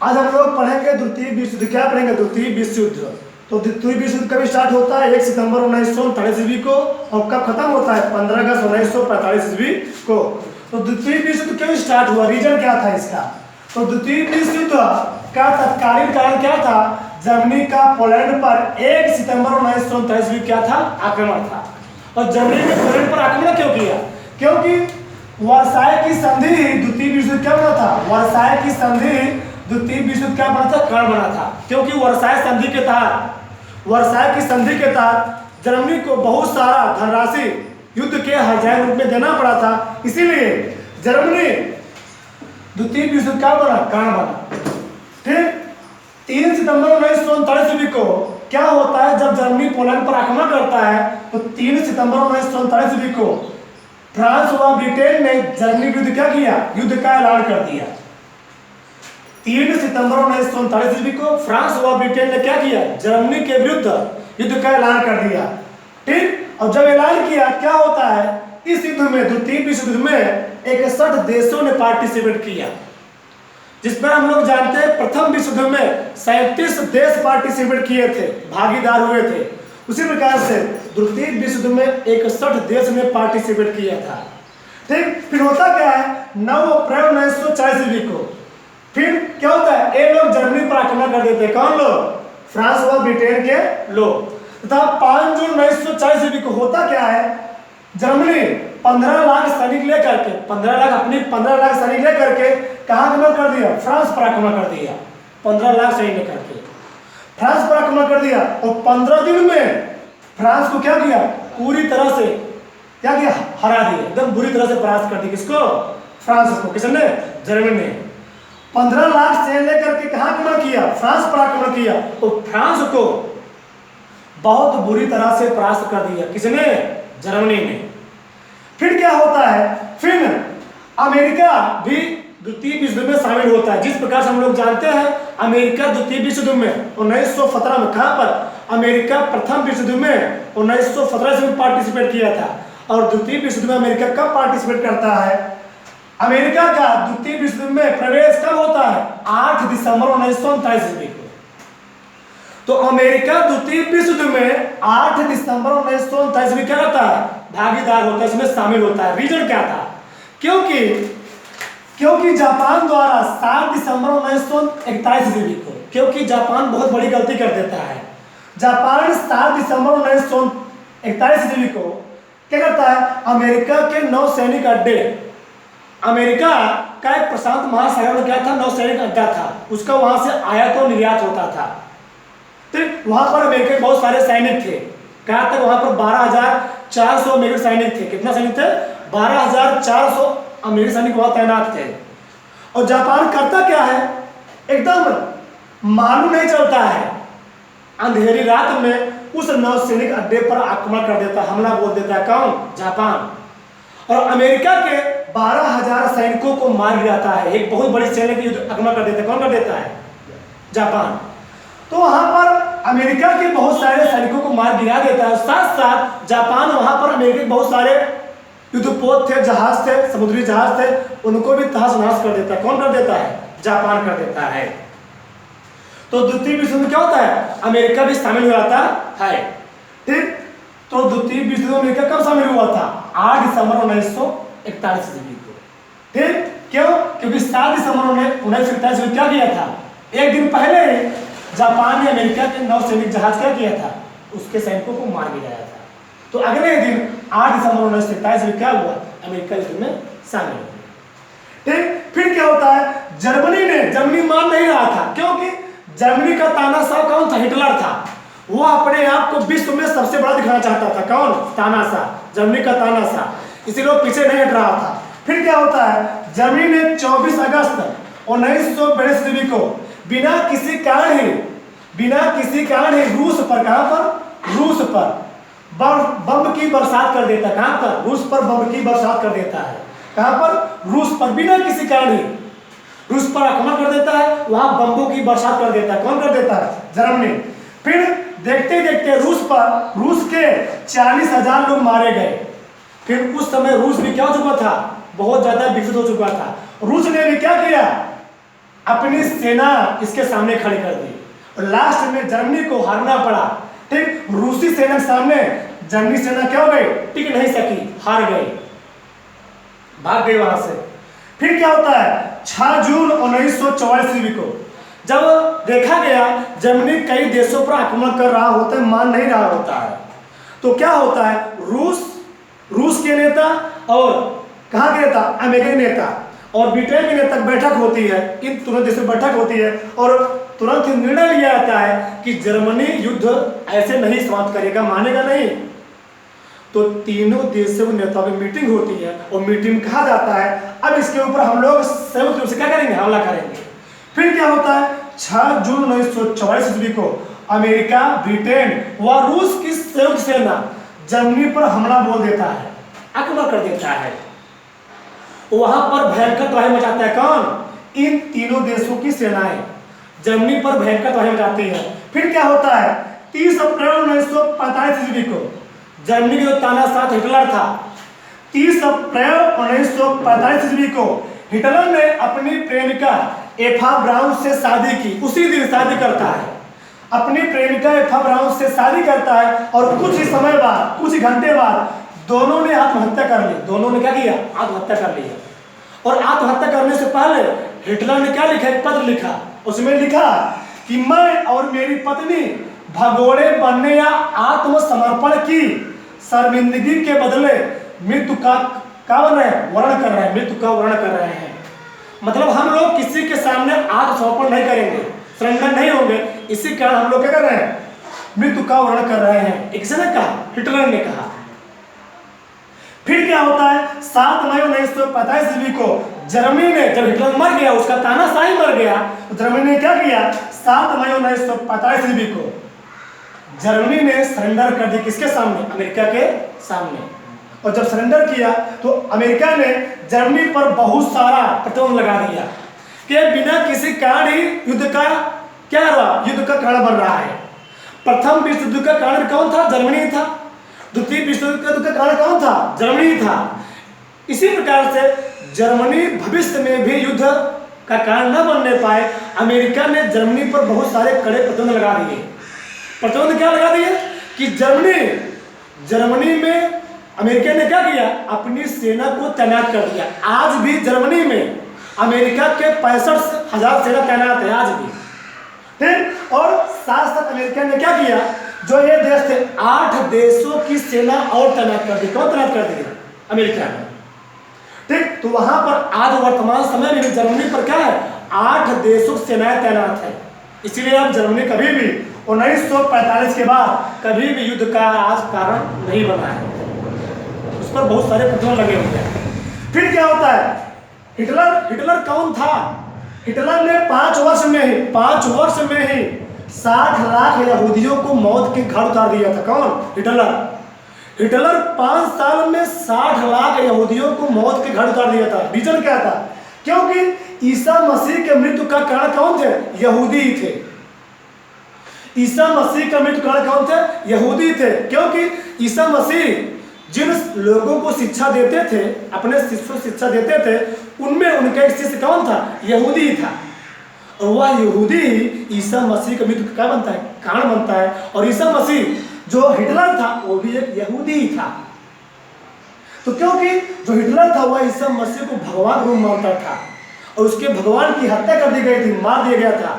आज हम लोग पढ़ेंगे द्वितीय विश्व युद्ध। क्या पढ़ेंगे? द्वितीय विश्व युद्ध। तो द्वितीय विश्व युद्ध कभी स्टार्ट होता है? 1 सितंबर 1939 ईस्वी को, और कब खत्म होता है? 15 अगस्त 1945 ईस्वी को। तो द्वितीय विश्व युद्ध क्यों स्टार्ट हुआ? रीजन क्या था इसका? तो द्वितीय विश्व युद्ध का तत्कालीन कारण क्या था? जर्मनी का पोलैंड पर 1 सितंबर 1939 ईस्वी क्या था? आक्रमण था। और जर्मनी ने पोलैंड पर आक्रमण क्यों किया? क्योंकि वर्साय की संधि द्वितीय विश्व युद्ध क्या बना था? वर्साय की संधि द्वितीय विश्व युद्ध क्या बना था? कारण बना था। क्योंकि वर्साय संधि के तहत जर्मनी को बहुत सारा धनराशि युद्ध के हर्जाई रूप में देना पड़ा था। इसीलिए जर्मनी द्वितीय विश्व युद्ध का बना? कारण बना। ठीक, 3 सितंबर 1939 ईस्वी को क्या होता है? जब जर्मनी पोलैंड पर आक्रमण करता है तो 3 सितंबर 1939 ईस्वी को फ्रांस व ब्रिटेन ने जर्मनी के विरुद्ध क्या किया? युद्ध का ऐलान कर दिया। 3 सितंबर 1939 ईस्वी को फ्रांस व ब्रिटेन ने क्या किया? जर्मनी के विरुद्ध युद्ध का ऐलान कर दिया। ठीक, और जब ऐलान किया क्या होता है? इस युद्ध में, द्वितीय विश्व युद्ध में 61 देशों ने पार्टिसिपेट किया। जिसमें हम लोग जानते हैं प्रथम विश्व युद्ध में 37 देश पार्टिसिपेट किए थे, भागीदार हुए थे। उसी प्रकार से द्वितीय विश्व युद्ध में 61 देश ने पार्टिसिपेट किया था। ठीक, फिर होता क्या है? 9 अप्रैल 1940 ईस्वी को फिर क्या होता है? ये लोग जर्मनी पर आक्रमण कर देते हैं। कौन लोग? फ्रांस व ब्रिटेन के लोग। तथा 5 जून 1940 ईस्वी को होता क्या है? जर्मनी 15 लाख सैनिक लेकर के 15 लाख सैनिक लेकर के कहाँ आक्रमण कर दिया? फ्रांस पर आक्रमण कर दिया। 15 लाख सैनिक लेकर के फ्रांस पर आक्रमण कर दिया। और 15 दिन में फ्रांस को क्या किया? पूरी तरह से क्या किया? हरा दिया। एकदम बुरी तरह से परास्त कर दिया। किसको? फ्रांस को। किसने? जर्मनी ने। 15 लाख सैनिक लेकर के कहाँ आक्रमण किया? फ्रांस पर आक्रमण किया। तो फ्रांस को बहुत बुरी तरह से परास्त कर दिया। किसने? जर्मनी ने। फिर क्या होता है? फिर अमेरिका भी द्वितीय विश्व युद्ध में शामिल होता है। जिस प्रकार से हम लोग जानते हैं अमेरिका द्वितीय विश्व युद्ध में 1917 में, कहां पर? अमेरिका प्रथम विश्व युद्ध में 1917 में पार्टिसिपेट किया था। और द्वितीय विश्व युद्ध में अमेरिका कब पार्टिसिपेट करता है? अमेरिका का द्वितीय विश्व युद्ध में प्रवेश कब होता है? 8 दिसंबर 1939 ईस्वी को। तो अमेरिका द्वितीय विश्व युद्ध में 8 दिसंबर 1939 में क्या होता है? भागीदार होता है, इसमें शामिल होता है। रीजन क्या था? क्योंकि जापान द्वारा 7 दिसंबर 1941 ईस्वी को, क्योंकि जापान बहुत बड़ी गलती कर देता है। जापान 7 दिसंबर 1941 ईस्वी को क्या करता है? अमेरिका के नौसैनिक अड्डे, अमेरिका का एक प्रशांत महासागर में क्या था? नौसैनिक अड्डा था। उसका वहां से आयात और निर्यात होता था। ठीक, वहां पर अमेरिका के बहुत सारे सैनिक थे। कहा तक? वहां पर 12,400 अमेरिकी सैनिक थे। कितना सैनिक थे? 12,400 अमेरिकी सैनिक वहां तैनात थे। और जापान करता क्या है? एकदम मालूम नहीं चलता है, अंधेरी रात में उस नौसैनिक अड्डे पर आक्रमण कर देता, हमला बोल देता है। कौन? जापान। और अमेरिका के 12,000 सैनिकों को मार गिराता है। एक बहुत बड़ी सैनिक युद्ध आक्रमण कर देता है। कौन कर देता है? जापान। तो वहां पर अमेरिका के बहुत सारे सैनिकों को मार गिरा देता है। साथ साथ जापान वहां पर अमेरिका के बहुत सारे युद्धपोत थे, जहाज थे, समुद्री जहाज थे, उनको भी तहस नहस कर देता है। कौन कर देता है? जापान कर देता है। तो द्वितीय विश्व युद्ध क्या होता है? अमेरिका भी शामिल हो जाता है। ठीक, तो द्वितीय विश्व युद्ध में अमेरिका कब शामिल हुआ था? 8 दिसंबर 1941 ईस्वी को। ठीक, क्यों? क्योंकि 7 दिसंबर 1941 में क्या किया था? एक दिन पहले जापान ने अमेरिका के नौसैनिक जहाज क्या किया था? उसके सैनिकों को मार गिराया था। तो अगले दिन 8 दिसंबर 1941 में क्या हुआ? अमेरिका युद्ध में शामिल हो गया। ठीक, फिर क्या होता है? जर्मनी मान नहीं रहा था, क्योंकि जर्मनी का तानाशाह कौन था? हिटलर था। वो अपने आप को विश्व में सबसे बड़ा दिखाना चाहता था। कौन? तानाशाह, जर्मनी का तानाशाह। इसीलिए वो पीछे नहीं हट रहा था। फिर क्या होता है? जर्मनी ने 24 अगस्त 1942 ईस्वी को बिना किसी कारण ही रूस पर, कहां पर? रूस पर बम की बरसात कर देता है। कहां पर? रूस पर बम की बरसात कर देता है। कहां पर? रूस पर बिना किसी कारण ही रूस पर आक्रमण कर देता है, वहां बम्बों की बरसात कर देता है। कौन कर देता है? जर्मनी। फिर देखते देखते रूस के 40,000 लोग मारे गए। फिर उस समय रूस भी क्या हो चुका था? बहुत ज्यादा विकसित हो चुका था। रूस ने भी क्या किया? अपनी सेना इसके सामने खड़ी कर दी और लास्ट में जर्मनी को हारना पड़ा। ठीक, रूसी सेना के सामने जर्मनी सेना क्या हो गई, टिक नहीं सकी, हार गई, भाग गई वहां से। फिर क्या होता है 6 जून 1944 ईस्वी को जब देखा गया जर्मनी कई देशों पर आक्रमण कर रहा होता है, मान नहीं रहा होता है, तो क्या होता है रूस के नेता और कहाँ के नेता, अमेरिकी नेता और ब्रिटेन के नेता बैठक होती है, इन तुरंत देशों में बैठक होती है और तुरंत निर्णय लिया जाता है कि जर्मनी युद्ध ऐसे नहीं समाप्त करेगा, मानेगा नहीं। तो तीनों देशों के नेताओं की मीटिंग होती है और मीटिंग में कहा जाता है अब इसके ऊपर हम लोग संयुक्त रूप से क्या करेंगे, हमला करेंगे। फिर क्या होता है 6 जून 1944 ईस्वी को अमेरिका, ब्रिटेन व रूस की संयुक्त सेना जर्मनी पर हमला बोल देता है, आक्रमण कर देता है। वहां पर भयंकर तबाही मचाता है कौन, इन तीनों देशों की सेनाएं जर्मनी पर भयंकर तबाही मचाती है। फिर क्या होता है 30 अप्रैल 1945 ईस्वी को जर्मनी के जो तानाशाह हिटलर था, 30 अप्रैल 1945 ईस्वी को हिटलर ने अपनी प्रेमिका एफा ब्राउन से शादी की, उसी दिन शादी करता है, अपनी प्रेमिका एफा ब्राउन से शादी करता है और कुछ ही समय बाद, कुछ ही घंटे बाद दोनों ने आत्महत्या कर ली। दोनों ने क्या किया, आत्महत्या कर लिया। और आत्महत्या करने से पहले हिटलर ने क्या लिखा, एक पत्र लिखा, उसमें लिखा कि मैं और मेरी पत्नी भगोड़े बनने या आत्मसमर्पण की शर्मिंदगी के बदले मृत्यु का वर्ण कर रहे हैं, मृत्यु का वर्ण कर रहे हैं। मतलब हम लोग किसी के सामने आत्मसमर्पण नहीं करेंगे, सरेंडर नहीं होंगे, इसी कारण हम लोग क्या कर रहे हैं, मृत्यु का वर्ण कर रहे हैं। एक ने कहा, हिटलर ने कहा। फिर क्या होता है 7 मई 1945 ईस्वी को जर्मनी ने, जब हिटलर मर गया, उसका तानाशाही मर गया, तो जर्मनी ने क्या किया 7 मई 1945 ईस्वी को जर्मनी ने सरेंडर कर दी, किसके सामने, अमेरिका के सामने। और जब सरेंडर किया तो अमेरिका ने जर्मनी पर बहुत सारा प्रतिबंध लगा दिया कि बिना किसी कारण ही युद्ध का क्या हुआ, युद्ध का कारण बन रहा है। प्रथम विश्व युद्ध का कारण कौन था, जर्मनी था। द्वितीय विश्व युद्ध का कारण कौन था, जर्मनी था। इसी प्रकार से जर्मनी भविष्य में भी युद्ध का कारण न बनने पाए, अमेरिका ने जर्मनी पर बहुत सारे कड़े प्रतिबंध लगा दिए। प्रतिबंध क्या लगा दिए कि जर्मनी में अमेरिका ने क्या किया, अपनी सेना को तैनात कर दिया। आज भी जर्मनी में अमेरिका के 65,000 सेना तैनात है आज भी। ठीक, और साथ साथ अमेरिका ने क्या किया, जो ये देश थे 8 देशों की सेना और तैनात कर दी। कौन तैनात कर दी, अमेरिका ने। ठीक, तो वहां पर आज वर्तमान समय में जर्मनी पर क्या है, 8 देशों की सेनाएं तैनात है। इसीलिए अब जर्मनी कभी भी 1945 के बाद कभी भी युद्ध का आज कारण नहीं बना है, उस पर बहुत सारे प्रतिबंध लगे हुए हैं। फिर क्या होता है, हिटलर कौन था, हिटलर ने 5 वर्ष में ही 60 लाख यहूदियों को मौत के घाट उतार दिया था। कौन, हिटलर 5 साल में 60 लाख यहूदियों को मौत के घाट उतार दिया था। रीजन क्या था, क्योंकि ईसा मसीह के मृत्यु का कारण कौन थे, यहूदी ही थे। ईसा मसीह का मृत्यु कारण कौन थे, यहूदी थे। क्योंकि ईसा मसीह जिन लोगों को शिक्षा देते थे, अपने शिष्यों को शिक्षा देते थे, उनमें उनका एक शिष्य कौन था, यहूदी था। और वह यहूदी ही ईसा मसीह का मृत्यु क्या बनता है, कारण बनता है। और ईसा मसीह जो हिटलर था वो भी एक यहूदी ही था। तो क्योंकि जो हिटलर था वह ईसा मसीह को भगवान रूप मानता था और उसके भगवान की हत्या कर दी गई थी, मार दिया गया था,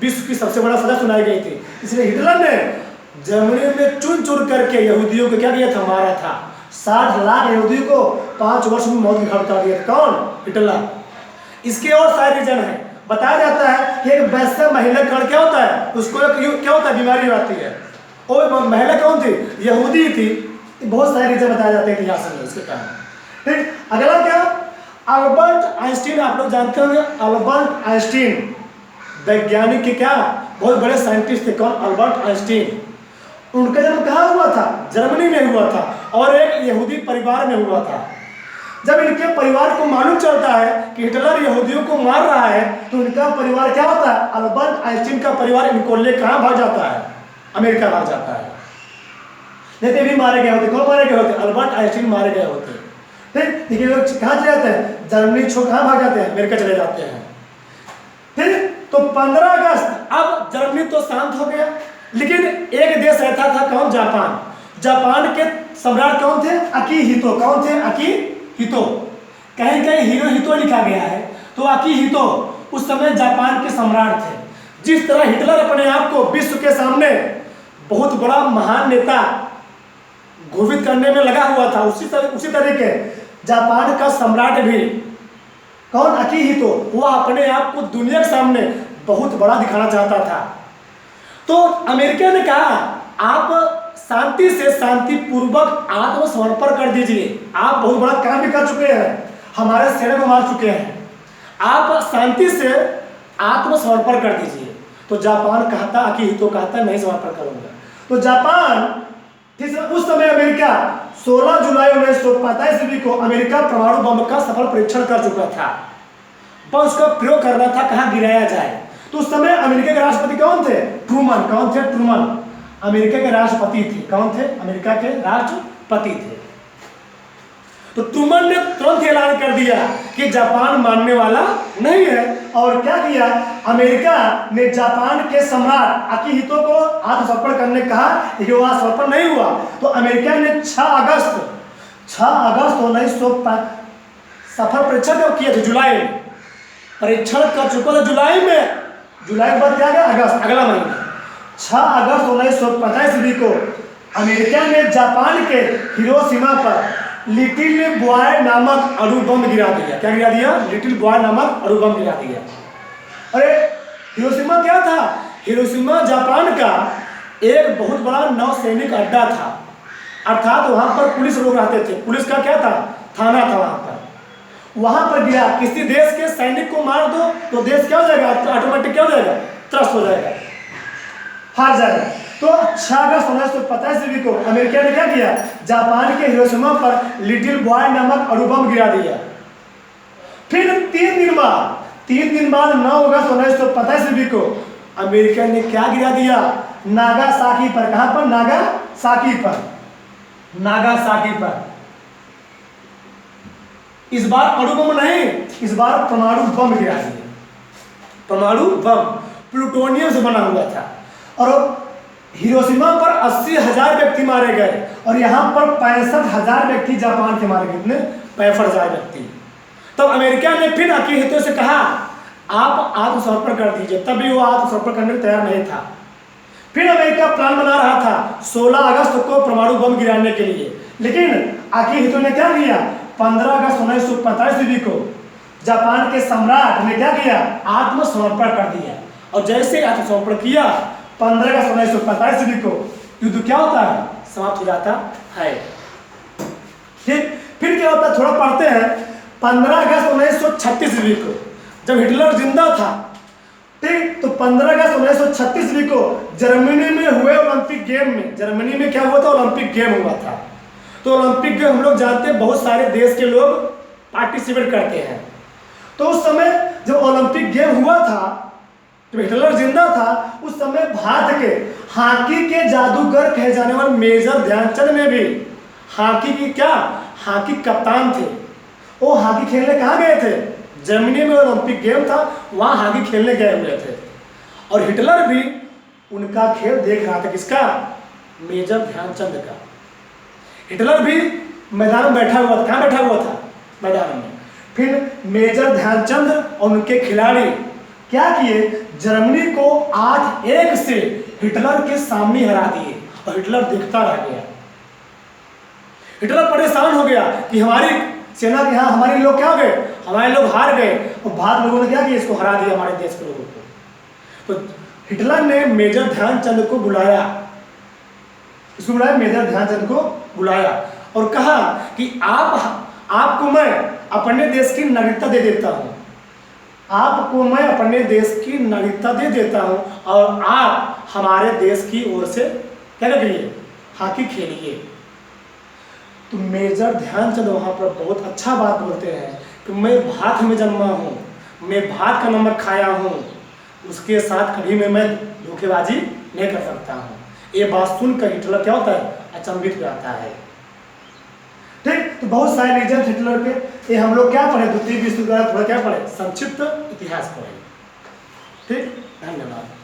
विश्व की सबसे बड़ा सजा सुनाई गई थी। इसलिए हिटलर ने जर्मनी में चुन करके यहूदियों को क्या किया था, मारा था। 60 लाख यहूदियों को 5 वर्ष में मौत के घाट उतार दिया था। कौन, हिटलर। इसके और सारे रीजन है। बताया जाता है कि एक वैश्य महिला कारण क्या होता है, उसको क्या होता है, बीमारी आती है। और महिला कौन थी, यहूदी थी। बहुत सारे रीजन बताए जाते हैं इतिहास में इसके कारण। ठीक, अगला क्या, अल्बर्ट आइंस्टीन। आप लोग जानते होंगे अल्बर्ट आइंस्टीन वैज्ञानिक के क्या बहुत बड़े साइंटिस्ट थे। कौन, अल्बर्ट आइंस्टीन। उनका जन्म कहाँ हुआ था, जर्मनी में हुआ था और एक यहूदी परिवार में हुआ था। जब इनके परिवार को मालूम चलता है कि हिटलर यहूदियों को मार रहा है, तो इनका परिवार क्या होता है, अल्बर्ट आइंस्टीन का परिवार इनको ले कहाँ भाग जाता है, अमेरिका भाग जाता है। नहीं तो भी मारे गए होते। कौन मारे गए होते, अल्बर्ट आइंस्टीन मारे गए होते। ठीक, लेकिन लोग कहाँ चले जाते हैं, जर्मनी छोड़ कहाँ भाग जाते हैं, अमेरिका चले जाते हैं। ठीक, तो 15 अगस्त अब जर्मनी तो शांत हो गया, लेकिन एक देश ऐसा था, कौन? जापान। जापान के सम्राट कौन थे? अकीहितो। कौन थे? अकीहितो। कहीं कहीं हिरोहितो लिखा गया है, तो अकीहितो उस समय जापान के सम्राट थे। जिस तरह हिटलर अपने आप को विश्व के सामने बहुत बड़ा महान नेता घोषित करने में लगा हुआ था, उसी तरीके जापान का सम्राट भी, कौन? अकीहितो, वह अपने आप को दुनिया के सामने बहुत बड़ा दिखाना चाहता था। तो अमेरिका ने कहा आप शांति से शांतिपूर्वक आत्मसमर्पण कर दीजिए, आप बहुत बड़ा काम भी कर चुके हैं, हमारे सेना को मार चुके हैं, आप शांति से आत्मसमर्पण कर दीजिए। तो जापान कहता, अकीहितो कहता नहीं समर्पण करूंगा। तो जापान, उस समय अमेरिका 16 जुलाई 1945 ईस्वी को अमेरिका परमाणु बम का सफल परीक्षण कर चुका था, बस उसका प्रयोग करना था, कहाँ गिराया जाए। तो उस समय अमेरिका के राष्ट्रपति कौन थे? ट्रूमन। कौन थे? ट्रूमन अमेरिका के राष्ट्रपति थे। कौन थे? अमेरिका के राष्ट्रपति थे। तो ट्रूमन ने तुरंत ऐलान कर दिया कि जापान मानने वाला नहीं है, और क्या किया? अमेरिका ने जापान के सम्राट अकीहितो को आत्मसमर्पण करने कहा, लेकिन वह समर्पण नहीं हुआ। तो अमेरिका ने 6 अगस्त 1905 सफल परीक्षण कब किया था? जुलाई में परीक्षण कर चुका था, जुलाई में। जुलाई के बाद क्या गया? अगस्त, अगला महीना 6 अगस्त 1945 ईस्वी को अमेरिका ने जापान के हिरोशिमा पर लिटिल बॉय नामक अणु बम गिरा दिया। क्या गिरा दिया? लिटिल बॉय नामक अणु बम गिरा दिया। अरे हिरोशिमा क्या था? हिरोशिमा जापान का एक बहुत बड़ा नौसैनिक अड्डा था, अर्थात वहां पर पुलिस लोग रहते थे, पुलिस का क्या था? थाना था वहां पर गिरा। किसी देश के सैनिक को मार दो तो देश क्या हो जाएगा? ऑटोमेटिक क्या हो जाएगा? त्रस्त हो जाएगा, हार जाएगा। तो 6 अगस्त 1945 ईस्वी को अमेरिका ने क्या किया? जापान के हिरोशिमा पर लिटिल बॉय नामक अणु बम गिरा दिया। फिर 3 दिन बाद 9 अगस्त 1945 ईस्वी को अमेरिका ने क्या गिरा दिया? नागासाकी पर। कहां पर? नागासाकी पर। नागासाकी पर इस बार अणु बम नहीं, इस बार परमाणु बम गिरा दिया। परमाणु बम प्लूटोनियम से बना हुआ था, और हिरोशिमा पर 80,000 व्यक्ति मारे गए, और यहाँ पर 65,000 व्यक्ति जापान के मारे गए। कितने? 65,000 व्यक्ति। तब अमेरिका ने फिर अकीहितो से कहा आप आत्मसमर्पण कर दीजिए, तभी वो आत्मसमर्पण करने को तैयार नहीं था। फिर अमेरिका प्लान बना रहा था 16 अगस्त को परमाणु बम गिराने के लिए, लेकिन अकीहितो ने क्या किया? 15 अगस्त 1945 ईस्वी को जापान के सम्राट ने क्या किया? आत्मसमर्पण कर दिया। और जैसे आत्मसमर्पण किया 15 अगस्त 1945 ईस्वी को युद्ध क्या होता है? समाप्त हो जाता है। ठीक, फिर क्या होता है? थोड़ा पढ़ते हैं। 15 अगस्त 1936 ईस्वी को जब हिटलर जिंदा था, ठीक, तो 15 अगस्त 1936 ईस्वी को जर्मनी में हुए ओलंपिक गेम में, जर्मनी में क्या हुआ था? ओलंपिक गेम हुआ था। तो ओलंपिक गेम हम लोग जानते हैं, बहुत सारे देश के लोग पार्टिसिपेट करते हैं। तो उस समय जब ओलंपिक गेम हुआ था, जब हिटलर जिंदा था, उस समय भारत के हॉकी के जादूगर कहे जाने वाले मेजर ध्यानचंद में भी हॉकी की हॉकी कप्तान थे। वो हॉकी खेलने कहाँ गए थे? जर्मनी में ओलंपिक गेम था, वहाँ हॉकी खेलने गए हुए थे, और हिटलर भी उनका खेल देख रहा था। किसका? मेजर ध्यानचंद का। हिटलर भी मैदान में बैठा हुआ था। कहाँ बैठा हुआ था? मैदान में। फिर मेजर ध्यानचंद और उनके खिलाड़ी क्या किए? जर्मनी को 8-1 से हिटलर के सामने हरा दिए, और हिटलर देखता रह गया। हिटलर परेशान हो गया कि हमारी सेना के यहाँ हमारे लोग क्या हो गए? हमारे लोग हार गए, और भारत लोगों ने क्या किया? इसको हरा दिया, हमारे देश के लोगों को। तो हिटलर ने मेजर ध्यानचंद को बुलाया, मेजर ध्यानचंद को बुलाया और कहा कि आपको मैं अपने देश की नागरिकता दे देता हूँ, आपको मैं अपने देश की नागरिकता दे देता हूँ, और आप हमारे देश की ओर से क्या करिए? हॉकी खेलिए। तो मेजर ध्यानचंद वहाँ पर बहुत अच्छा बात बोलते हैं कि मैं भारत में जन्मा हूँ, मैं भारत का नमक खाया हूँ, उसके साथ कभी मैं धोखेबाजी नहीं कर सकता हूँ। ये बात सुनकर हिटलर क्या होता है? अचंभित हो जाता है। ठीक, तो बहुत सारे रीजन हिटलर के, ये हम लोग क्या पढ़े? द्वितीय विश्व युद्ध थोड़ा क्या पढ़े? संक्षिप्त इतिहास पढ़े। ठीक, धन्यवाद।